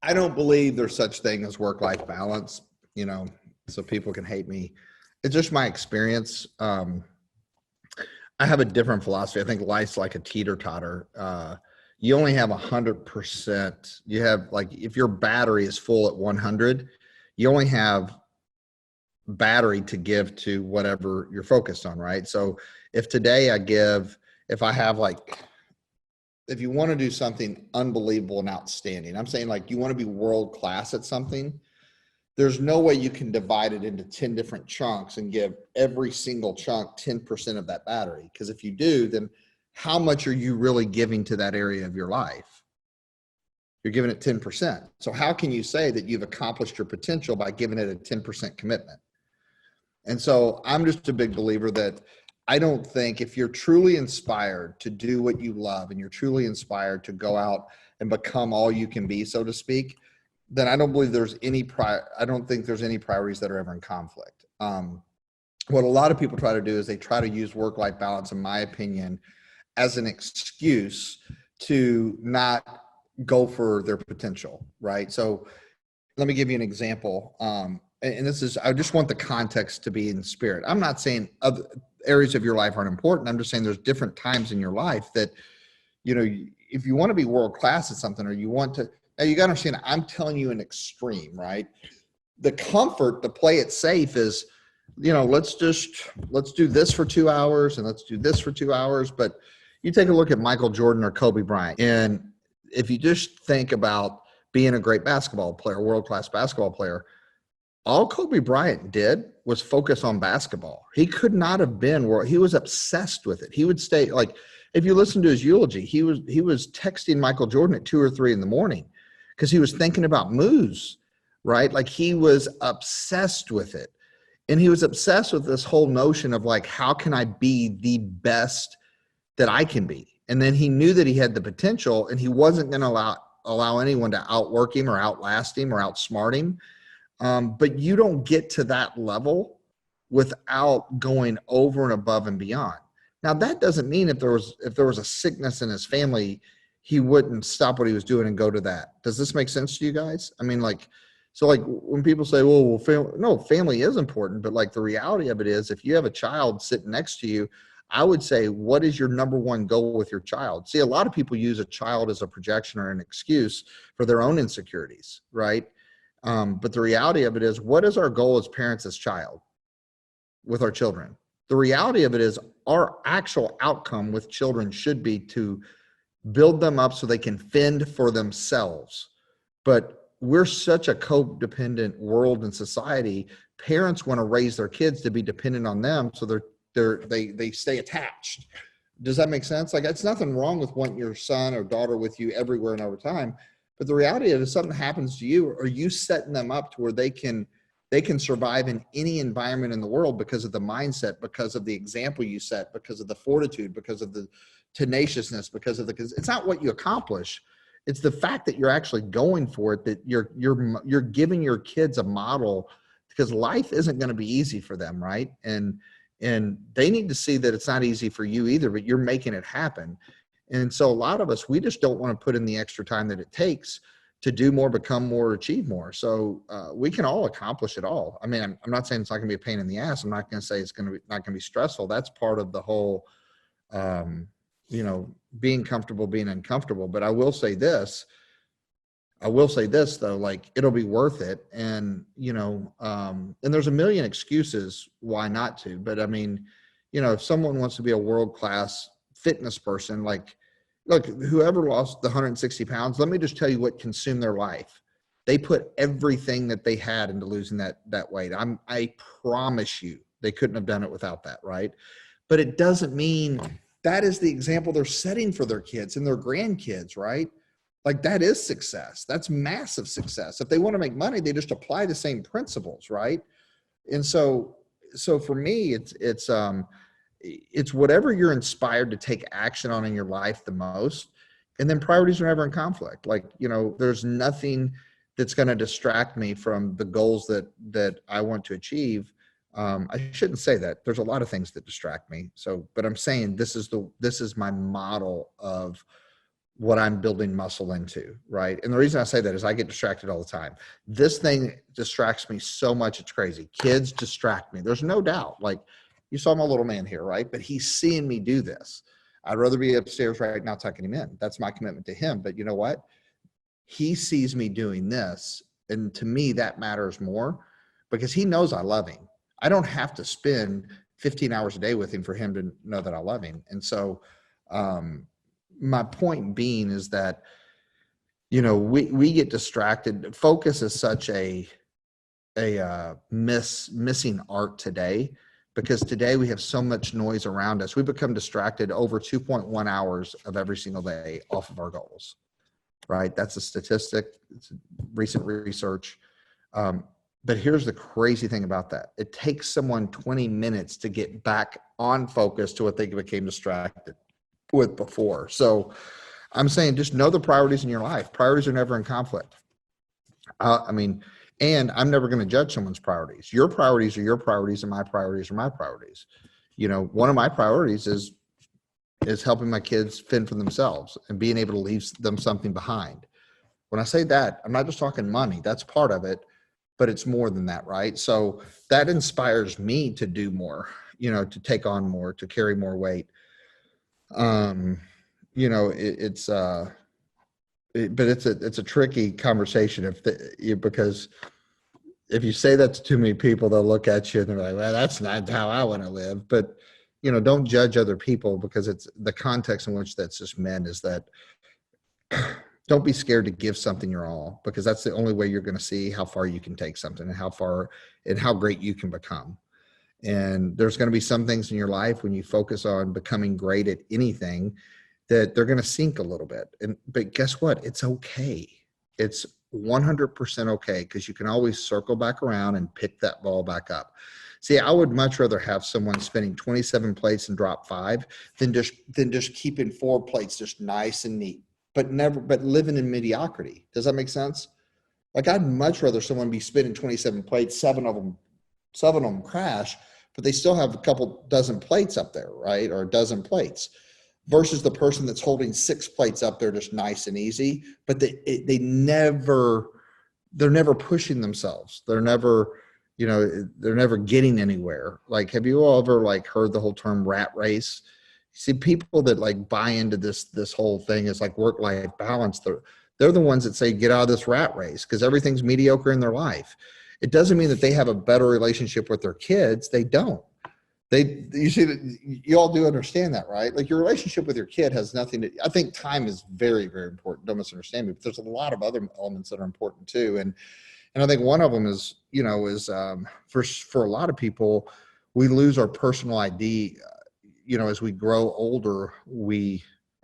I don't believe there's such thing as work-life balance, so people can hate me. It's just my experience. I have a different philosophy. I think life's like a teeter-totter. You only have 100%. You have, like, if your battery is full at 100, you only have battery to give to whatever you're focused on, right? So if today if I have, like, if you want to do something unbelievable and outstanding, I'm saying, like, you want to be world class at something, there's no way you can divide it into 10 different chunks and give every single chunk 10% of that battery. Because if you do, then how much are you really giving to that area of your life? You're giving it 10%. So how can you say that you've accomplished your potential by giving it a 10% commitment? And so I'm just a big believer that I don't think, if you're truly inspired to do what you love and you're truly inspired to go out and become all you can be, so to speak, then I don't believe there's I don't think there's any priorities that are ever in conflict. What a lot of people try to do is they try to use work-life balance, in my opinion, as an excuse to not go for their potential, right? So let me give you an example. And this is, I just want the context to be in spirit. I'm not saying other areas of your life aren't important. I'm just saying there's different times in your life that, if you want to be world-class at something, or you want to, now you got to understand, I'm telling you an extreme, right? The comfort to play it safe is, let's do this for 2 hours and let's do this for 2 hours. But you take a look at Michael Jordan or Kobe Bryant, and if you just think about being a great basketball player, world-class basketball player, all Kobe Bryant did was focus on basketball. He could not have been where he was obsessed with it. He would stay, like, if you listen to his eulogy, he was texting Michael Jordan at 2 or 3 in the morning because he was thinking about moves, right? Like, he was obsessed with it. And he was obsessed with this whole notion of, like, how can I be the best that I can be? And then he knew that he had the potential, and he wasn't going to allow anyone to outwork him or outlast him or outsmart him. But you don't get to that level without going over and above and beyond. Now, that doesn't mean if there was a sickness in his family, he wouldn't stop what he was doing and go to that. Does this make sense to you guys? I mean, like, so, like, when people say, well, family is important, but, like, the reality of it is, if you have a child sitting next to you, I would say, what is your number one goal with your child? See, a lot of people use a child as a projection or an excuse for their own insecurities, right? But the reality of it is, what is our goal as parents with our children? The reality of it is, our actual outcome with children should be to build them up so they can fend for themselves. But we're such a codependent world and society. Parents want to raise their kids to be dependent on them, so they stay attached. Does that make sense? Like, it's nothing wrong with wanting your son or daughter with you everywhere and over time. But the reality is, if something happens to you, are you setting them up to where they can survive in any environment in the world because of the mindset, because of the example you set, because of the fortitude, because of the tenaciousness, because it's not what you accomplish. It's the fact that you're actually going for it, that you're giving your kids a model, because life isn't going to be easy for them, right? And they need to see that it's not easy for you either, but you're making it happen. And so a lot of us, we just don't want to put in the extra time that it takes to do more, become more, achieve more. So we can all accomplish it all. I mean, I'm not saying it's not going to be a pain in the ass. I'm not going to say it's not going to be stressful. That's part of the whole, being comfortable, being uncomfortable. But I will say this though, like, it'll be worth it. And, and there's a million excuses why not to. But I mean, if someone wants to be a world-class fitness person, like, look, whoever lost the 160 pounds, let me just tell you what consumed their life. They put everything that they had into losing that weight. I promise you, they couldn't have done it without that, right? But it doesn't mean that is the example they're setting for their kids and their grandkids, right? Like, that is success. That's massive success. If they want to make money, they just apply the same principles, right? And so for me, it's whatever you're inspired to take action on in your life the most. And then priorities are never in conflict. Like, there's nothing that's going to distract me from the goals that I want to achieve. I shouldn't say that. There's a lot of things that distract me. But I'm saying this is my model of what I'm building muscle into, right? And the reason I say that is I get distracted all the time. This thing distracts me so much, it's crazy. Kids distract me. There's no doubt. Like, you saw my little man here, right? But he's seeing me do this. I'd rather be upstairs right now tucking him in. That's my commitment to him. But you know what? He sees me doing this. And to me, that matters more because he knows I love him. I don't have to spend 15 hours a day with him for him to know that I love him. And so, my point being is that, you know, we get distracted. Focus is such a missing art today, because today we have so much noise around us. We become distracted over 2.1 hours of every single day off of our goals, right? That's a statistic. It's recent research. But here's the crazy thing about that. It takes someone 20 minutes to get back on focus to what they became distracted with before. So I'm saying just know the priorities in your life. Priorities are never in conflict. And I'm never going to judge someone's priorities. Your priorities are your priorities and my priorities are my priorities. You know, one of my priorities is helping my kids fend for themselves and being able to leave them something behind. When I say that, I'm not just talking money. That's part of it, but it's more than that, right? So that inspires me to do more, you know, to take on more, to carry more weight. You know, but it's a tricky conversation because if you say that to too many people, they'll look at you and they're like, well, that's not how I want to live. But, you know, don't judge other people, because it's the context in which that's just meant is that don't be scared to give something your all, because that's the only way you're going to see how far you can take something and how great you can become. And there's going to be some things in your life when you focus on becoming great at anything that they're going to sink a little bit. But guess what? It's okay. It's 100% okay, because you can always circle back around and pick that ball back up. See, I would much rather have someone spinning 27 plates and drop 5 than just keeping 4 plates just nice and neat, but living in mediocrity. Does that make sense? Like, I'd much rather someone be spinning 27 plates, 7 of them crash, but they still have a couple dozen plates up there, right? Or a dozen plates, versus the person that's holding 6 plates up there just nice and easy, but they're never pushing themselves. They're never getting anywhere. Like, have you all ever like heard the whole term rat race? See, people that like buy into this whole thing is like work-life balance. They're the ones that say, get out of this rat race, because everything's mediocre in their life. It doesn't mean that they have a better relationship with their kids. They don't. You see that you all do understand that, right? Like, your relationship with your kid has nothing to, I think time is very, very important. Don't misunderstand me, but there's a lot of other elements that are important too. And I think one of them is, for a lot of people, we lose our personal ID. As we grow older,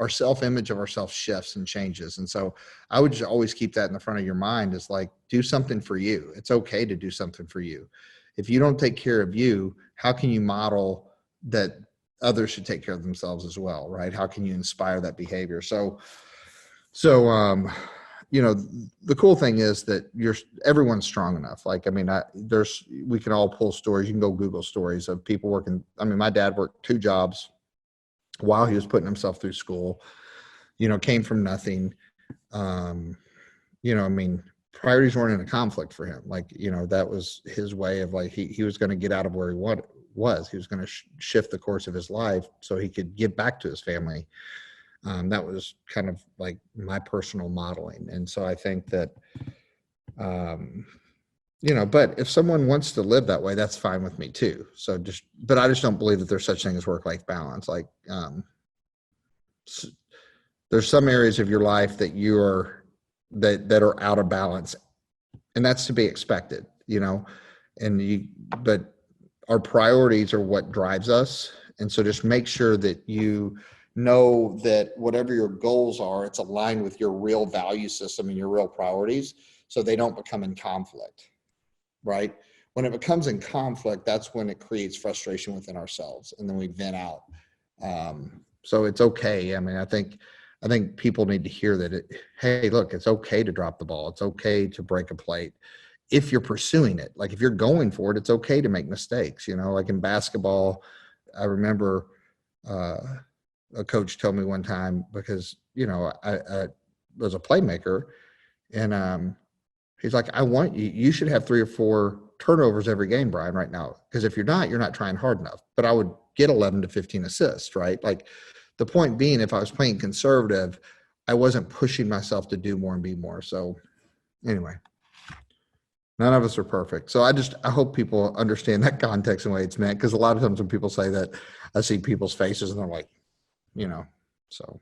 our self-image of ourselves shifts and changes. And so I would just always keep that in the front of your mind, is like, do something for you. It's okay to do something for you. If you don't take care of you, how can you model that others should take care of themselves as well, right? How can you inspire that behavior? So the cool thing is that everyone's strong enough. Like, we can all pull stories. You can go Google stories of people working. My dad worked 2 jobs while he was putting himself through school, came from nothing. Priorities weren't in a conflict for him. Like, that was his way of, like, he was going to get out of where he was. He was going to shift the course of his life so he could give back to his family. That was kind of like my personal modeling. And so I think that, but if someone wants to live that way, that's fine with me too. But I just don't believe that there's such thing as work-life balance. Like, there's some areas of your life that that are out of balance, and that's to be expected, but our priorities are what drives us. And so just make sure that you know that whatever your goals are, it's aligned with your real value system and your real priorities, so they don't become in conflict, right? When it becomes in conflict, that's when it creates frustration within ourselves, and then we vent out. So it's okay. I think people need to hear that hey, look, it's okay to drop the ball. It's okay to break a plate if you're pursuing it. Like, if you're going for it, it's okay to make mistakes. Like in basketball, I remember a coach told me one time because, I was a playmaker, and he's like, I want you should have 3 or 4 turnovers every game, Brian, right now. Because if you're not trying hard enough. But I would get 11 to 15 assists, right? Like the point being, if I was playing conservative, I wasn't pushing myself to do more and be more. So anyway, none of us are perfect. So I hope people understand that context and way it's meant. Because a lot of times when people say that, I see people's faces and they're like, so.